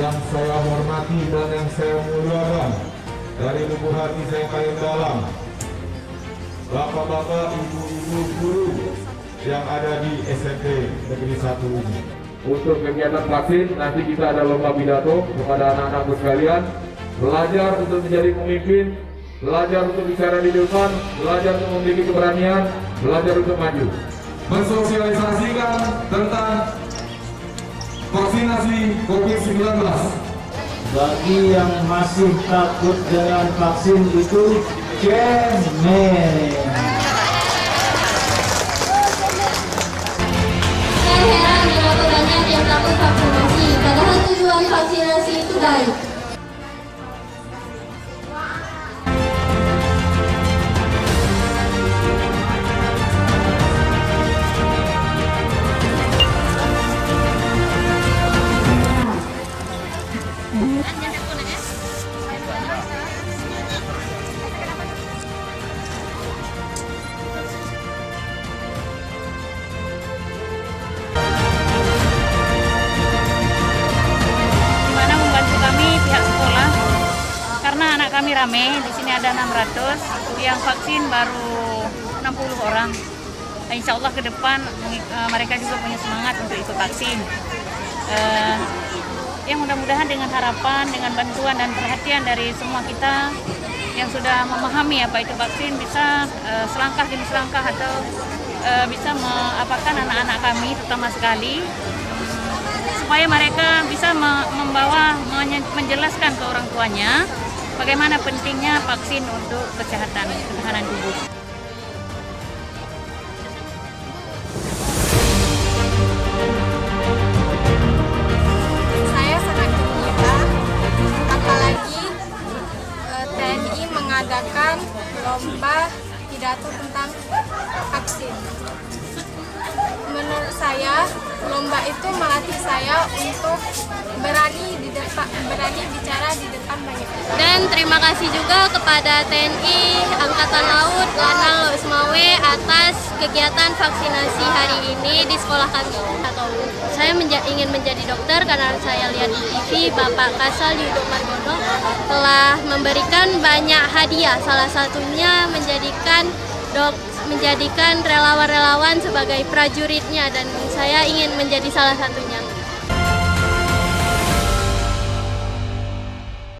yang saya hormati dan yang saya muliakan, dari lubuk hati saya paling dalam, bapak-bapak, ibu-ibu guru yang ada di SMP Negeri 1 ini. Untuk kegiatan vaksin, nanti kita ada lomba pidato kepada anak-anakku sekalian. Belajar untuk menjadi pemimpin, belajar untuk bicara di depan, belajar untuk memiliki keberanian, belajar untuk maju. Mensosialisasikan tentang vaksinasi COVID-19. Bagi yang masih takut dengan vaksin itu, cemen. Saya heran berapa banyak yang takut vaksinasi, padahal tujuan vaksinasi itu baik. Karena anak kami rame, di sini ada 600, yang vaksin baru 60 orang. Insya Allah ke depan mereka juga punya semangat untuk ikut vaksin. Yang mudah-mudahan dengan harapan, dengan bantuan dan perhatian dari semua kita yang sudah memahami apa itu vaksin, bisa selangkah demi selangkah atau bisa mengapakan anak-anak kami terutama sekali, supaya mereka bisa menjelaskan ke orang tuanya bagaimana pentingnya vaksin untuk kesehatan, ketahanan tubuh. Saya sangat gembira, apalagi TNI mengadakan lomba pidato tentang vaksin. Menurut saya, lomba itu melatih saya untuk berani bicara di depan banyak orang. Dan terima kasih juga kepada TNI Angkatan Laut Lanang Loismawe atas kegiatan vaksinasi hari ini di sekolah kami. Saya ingin menjadi dokter karena saya lihat di TV Bapak Kasal Yudo Margono telah memberikan banyak hadiah, salah satunya menjadikan relawan-relawan sebagai prajuritnya, dan saya ingin menjadi salah satunya.